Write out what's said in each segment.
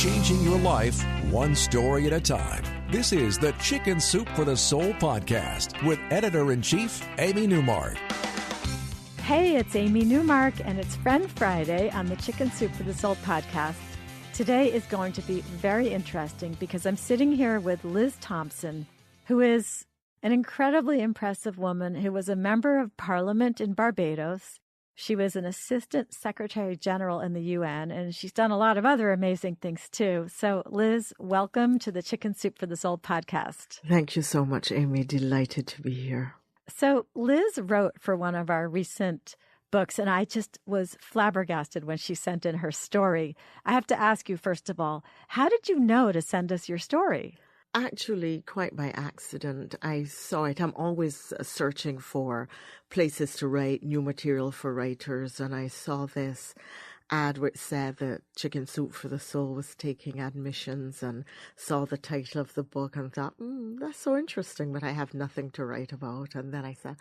changing your life one story at a time. This is the Chicken Soup for the Soul podcast with Editor-in-Chief Amy Newmark. Hey, it's Amy Newmark, and it's Friend Friday on the Chicken Soup for the Soul podcast. Today is going to be very interesting because I'm sitting here with Liz Thompson, who is an incredibly impressive woman who was a member of Parliament in Barbados. She was an Assistant Secretary General in the UN, and she's done a lot of other amazing things too. So, Liz, welcome to the Chicken Soup for the Soul podcast. Thank you so much, Amy. Delighted to be here. So, Liz wrote for one of our recent books, and I just was flabbergasted when she sent in her story. I have to ask you, first of all, how did you know to send us your story? Actually, quite by accident, I saw it. I'm always searching for places to write, new material for writers, and I saw this ad which said that Chicken Soup for the Soul was taking admissions, and saw the title of the book and thought, that's so interesting, but I have nothing to write about. And then I said,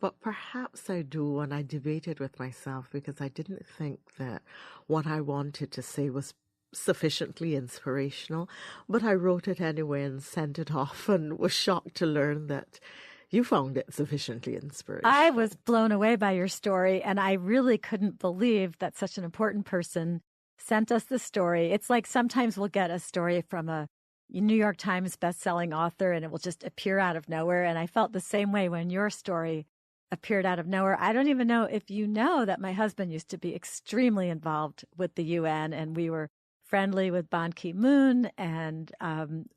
but perhaps I do. And I debated with myself because I didn't think that what I wanted to say was sufficiently inspirational, but I wrote it anyway and sent it off and was shocked to learn that you found it sufficiently inspirational. I was blown away by your story, and I really couldn't believe that such an important person sent us the story. It's like sometimes we'll get a story from a New York Times bestselling author and it will just appear out of nowhere, and I felt the same way when your story appeared out of nowhere. I don't even know if you know that my husband used to be extremely involved with the UN, and we were friendly with Ban Ki-moon, and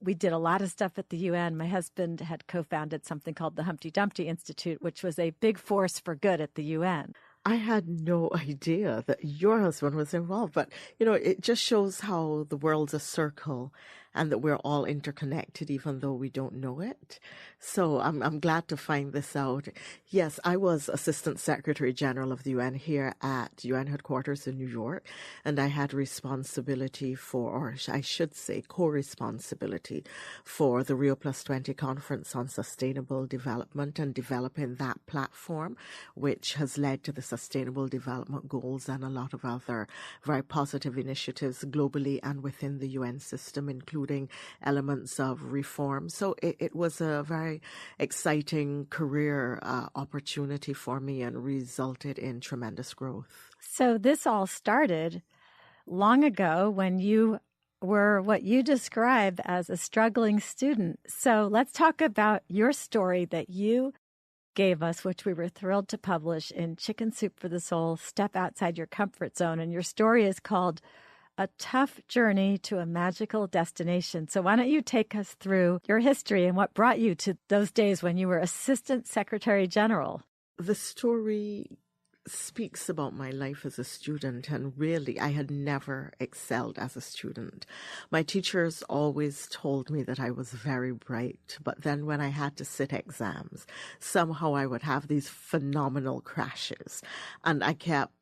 we did a lot of stuff at the UN. My husband had co-founded something called the Humpty Dumpty Institute, which was a big force for good at the UN. I had no idea that your husband was involved, but, it just shows how the world's a circle and that we're all interconnected, even though we don't know it. So I'm glad to find this out. Yes, I was Assistant Secretary General of the UN here at UN headquarters in New York, and I had responsibility for, or I should say co-responsibility for the Rio Plus 20 Conference on Sustainable Development and developing that platform, which has led to the Sustainable Development Goals and a lot of other very positive initiatives globally and within the UN system, including elements of reform. So it was a very exciting career opportunity for me and resulted in tremendous growth. So this all started long ago when you were what you describe as a struggling student. So let's talk about your story that you gave us, which we were thrilled to publish in Chicken Soup for the Soul, Step Outside Your Comfort Zone. And your story is called A Tough Journey to a Magical Destination. So why don't you take us through your history and what brought you to those days when you were Assistant Secretary General? The story speaks about my life as a student, and really I had never excelled as a student. My teachers always told me that I was very bright, but then when I had to sit exams, somehow I would have these phenomenal crashes, and I kept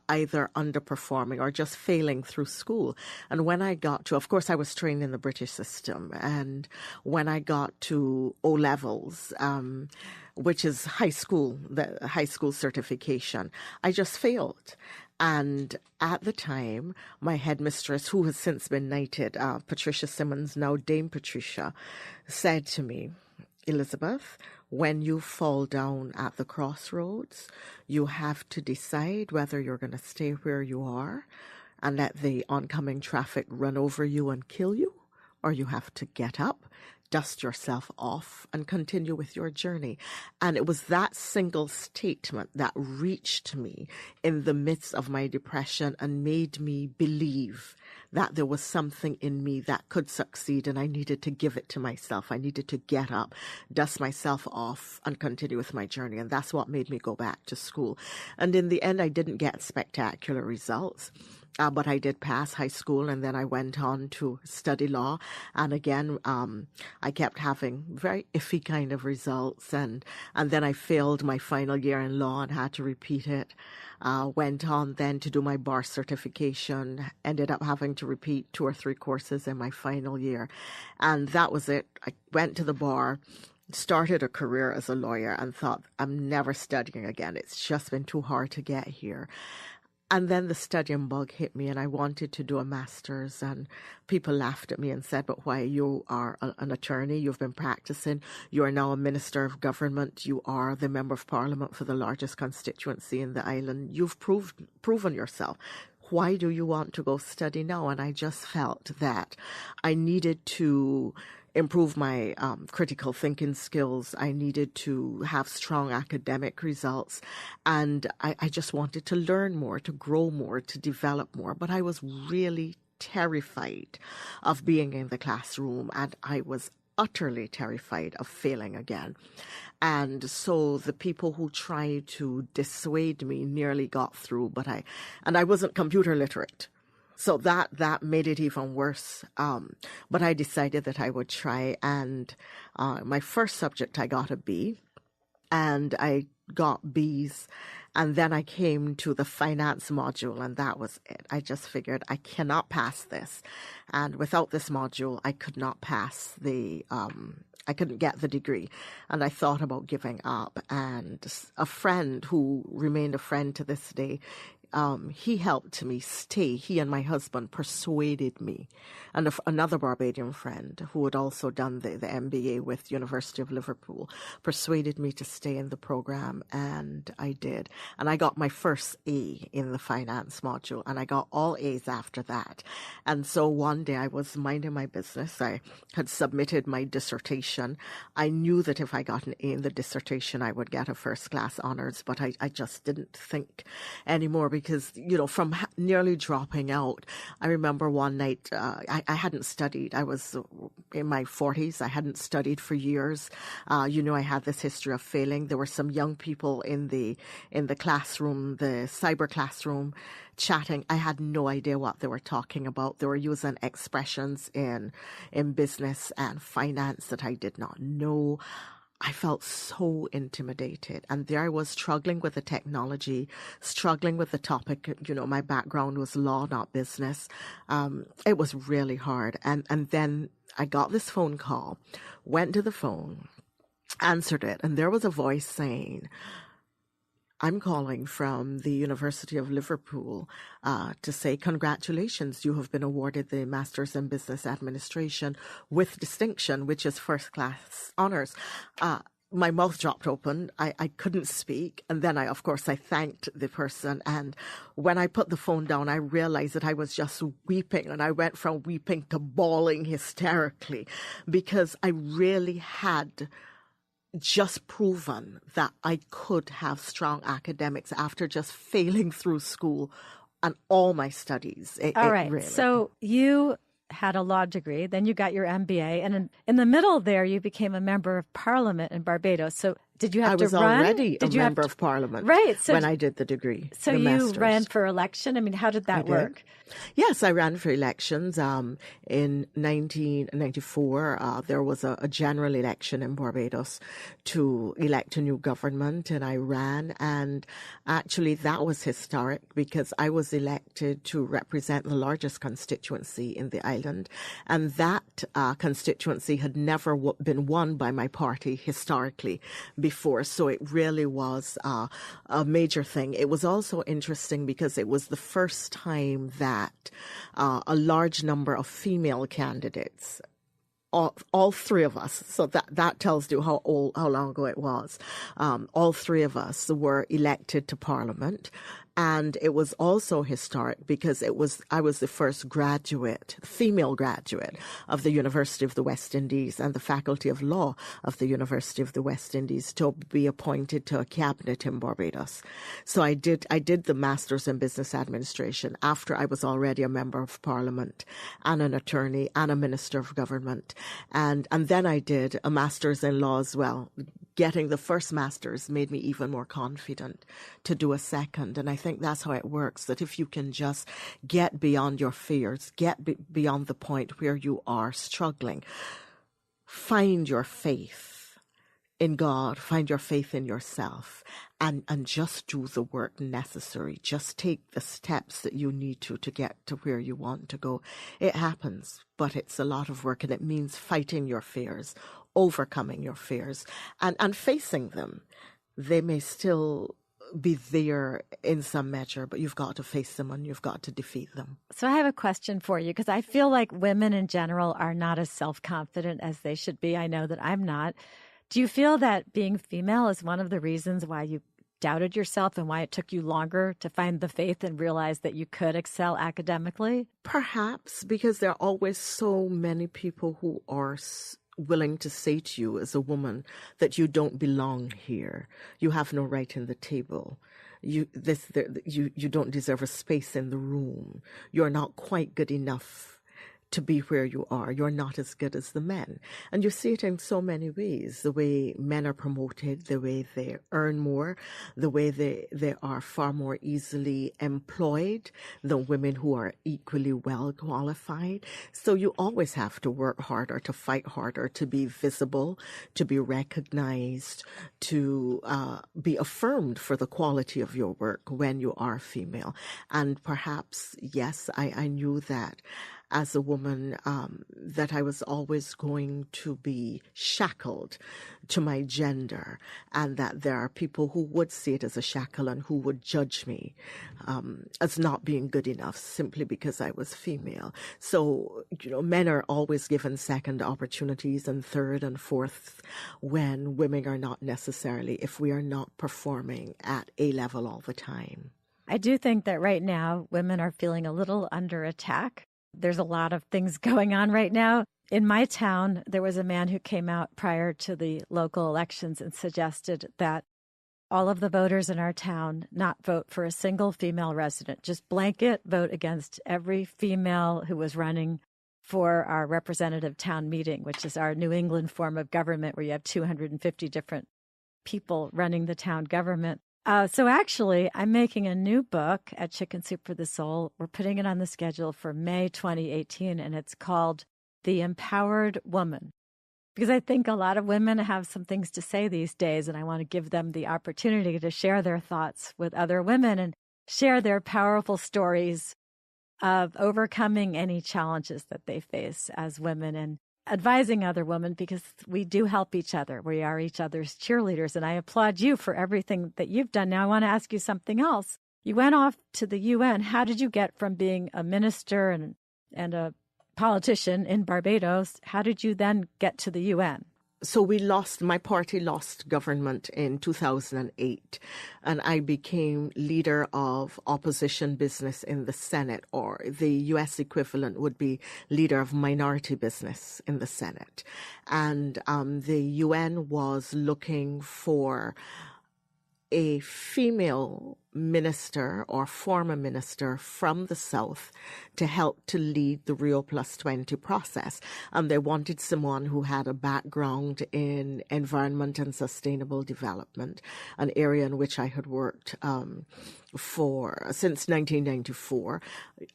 either underperforming or just failing through school. And when I got to, of course, I was trained in the British system. And when I got to O levels, which is high school, the high school certification, I just failed. And at the time, my headmistress, who has since been knighted, Patricia Simmons, now Dame Patricia, said to me, Elizabeth, when you fall down at the crossroads, you have to decide whether you're going to stay where you are and let the oncoming traffic run over you and kill you, or you have to get up, dust yourself off, and continue with your journey. And it was that single statement that reached me in the midst of my depression and made me believe that there was something in me that could succeed, and I needed to give it to myself. I needed to get up, dust myself off, and continue with my journey. And that's what made me go back to school. And in the end, I didn't get spectacular results. But I did pass high school, and then I went on to study law. And again, I kept having very iffy kind of results. And then I failed my final year in law and had to repeat it. Went on then to do my bar certification, ended up having to repeat 2 or 3 courses in my final year. And that was it. I went to the bar, started a career as a lawyer, and thought, I'm never studying again. It's just been too hard to get here. And then the studying bug hit me, and I wanted to do a master's, and people laughed at me and said, but why, you are an attorney, you've been practicing, you are now a minister of government, you are the member of parliament for the largest constituency in the island, you've proven yourself. Why do you want to go study now? And I just felt that I needed to improve my critical thinking skills. I needed to have strong academic results. And I just wanted to learn more, to grow more, to develop more. But I was really terrified of being in the classroom, and I was utterly terrified of failing again. And so the people who tried to dissuade me nearly got through, but I wasn't computer literate. So that made it even worse. But I decided that I would try. And my first subject, I got a B. And I got B's. And then I came to the finance module, and that was it. I just figured I cannot pass this. And without this module, I could not pass I couldn't get the degree. And I thought about giving up. And a friend who remained a friend to this day, he helped me stay. He and my husband persuaded me. And another Barbadian friend who had also done the MBA with University of Liverpool persuaded me to stay in the program, and I did. And I got my first A in the finance module, and I got all A's after that. And so one day I was minding my business. I had submitted my dissertation. I knew that if I got an A in the dissertation, I would get a first-class honors, but I just didn't think anymore because, from nearly dropping out, I remember one night I hadn't studied. I was in my 40s. I hadn't studied for years. I had this history of failing. There were some young people in the classroom, the cyber classroom, chatting. I had no idea what they were talking about. They were using expressions in business and finance that I did not know. I felt so intimidated. And there I was struggling with the technology, struggling with the topic. My background was law, not business. It was really hard. And then I got this phone call, went to the phone, answered it, and there was a voice saying, I'm calling from the University of Liverpool to say congratulations, you have been awarded the Masters in Business Administration with distinction, which is first class honors. My mouth dropped open. I couldn't speak. And then I thanked the person. And when I put the phone down, I realized that I was just weeping. And I went from weeping to bawling hysterically because I really had just proven that I could have strong academics after just failing through school and all my studies. All right. Really... So you had a law degree, then you got your MBA, and in the middle there, you became a member of parliament in Barbados. So did you have to run? I was already a member of parliament when I did the degree. So you ran for election? I mean, how did that work? Yes, I ran for elections. In 1994, there was a general election in Barbados to elect a new government, and I ran. And actually, that was historic because I was elected to represent the largest constituency in the island. And that constituency had never been won by my party historically before. So it really was a major thing. It was also interesting because it was the first time that a large number of female candidates, all three of us, so that tells you how long ago it was, all three of us were elected to parliament. And it was also historic because I was the first female graduate of the University of the West Indies and the Faculty of Law of the University of the West Indies to be appointed to a cabinet in Barbados. So I did the Masters in Business Administration after I was already a member of Parliament and an attorney and a Minister of Government. And then I did a Masters in Law as well. Getting the first Masters made me even more confident to do a second. And I think that's how it works, that if you can just get beyond your fears, get beyond the point where you are struggling, find your faith in God, find your faith in yourself, and just do the work necessary. Just take the steps that you need to get to where you want to go. It happens, but it's a lot of work, and it means fighting your fears, overcoming your fears, and facing them. They may still be there in some measure, but you've got to face them and you've got to defeat them. So I have a question for you, because I feel like women in general are not as self-confident as they should be. I know that I'm not. Do you feel that being female is one of the reasons why you doubted yourself and why it took you longer to find the faith and realize that you could excel academically? Perhaps because there are always so many people who are willing to say to you as a woman that you don't belong here. You have no right in the table. You don't deserve a space in the room. You're not quite good enough to be where you are. You're not as good as the men. And you see it in so many ways. The way men are promoted, the way they earn more, the way they are far more easily employed than women who are equally well qualified. So you always have to work harder, to fight harder, to be visible, to be recognized, to be affirmed for the quality of your work when you are female. And perhaps, yes, I knew that as a woman, that I was always going to be shackled to my gender, and that there are people who would see it as a shackle and who would judge me as not being good enough simply because I was female. So, men are always given second opportunities and third and fourth when women are not necessarily, if we are not performing at A level all the time. I do think that right now women are feeling a little under attack. There's a lot of things going on right now. In my town, there was a man who came out prior to the local elections and suggested that all of the voters in our town not vote for a single female resident, just blanket vote against every female who was running for our representative town meeting, which is our New England form of government where you have 250 different people running the town government. So actually, I'm making a new book at Chicken Soup for the Soul. We're putting it on the schedule for May 2018, and it's called The Empowered Woman. Because I think a lot of women have some things to say these days, and I want to give them the opportunity to share their thoughts with other women and share their powerful stories of overcoming any challenges that they face as women and advising other women, because we do help each other. We are each other's cheerleaders, and I applaud you for everything that you've done. Now, I want to ask you something else. You went off to the UN. How did you get from being a minister and a politician in Barbados? How did you then get to the UN? So my party lost government in 2008, and I became leader of opposition business in the Senate, or the U.S. equivalent would be leader of minority business in the Senate. And the UN was looking for a female minister or former minister from the South to help to lead the Rio Plus 20 process. And they wanted someone who had a background in environment and sustainable development, an area in which I had worked since 1994.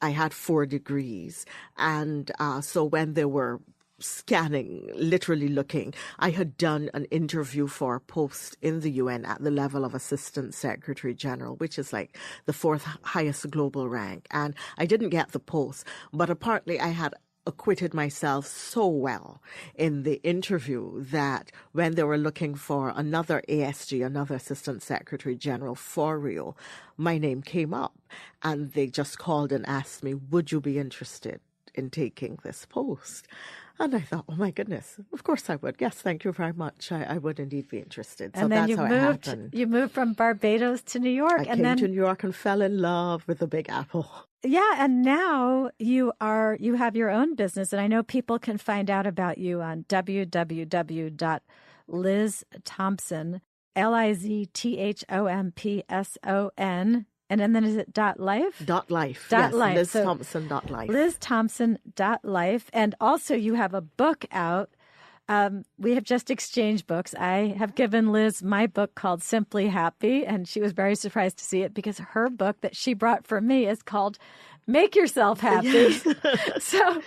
I had 4 degrees. And so when they were scanning, literally looking, I had done an interview for a post in the UN at the level of Assistant Secretary General, which is like the 4th highest global rank. And I didn't get the post, but apparently I had acquitted myself so well in the interview that when they were looking for another ASG, another Assistant Secretary General for Rio, my name came up, and they just called and asked me, would you be interested in taking this post? And I thought, oh my goodness, of course I would. Yes, thank you very much. I would indeed be interested. So and then that's how it happened. You moved from Barbados to New York. I came to New York and fell in love with the Big Apple. Yeah, and now you have your own business, and I know people can find out about you on www.lizthompson, LizThompson. And then is it .life? .life. Yes, .life. LizThompson.life. LizThompson.life. And also you have a book out. We have just exchanged books. I have given Liz my book called Simply Happy, and she was very surprised to see it because her book that she brought for me is called Make Yourself Happy. Yes. So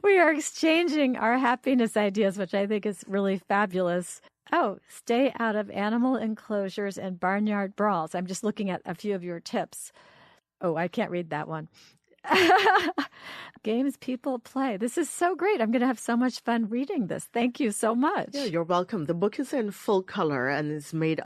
we are exchanging our happiness ideas, which I think is really fabulous. Oh, stay out of animal enclosures and barnyard brawls. I'm just looking at a few of your tips. Oh, I can't read that one. Games people play. This is so great. I'm going to have so much fun reading this. Thank you so much. Yeah, you're welcome. The book is in full color and is made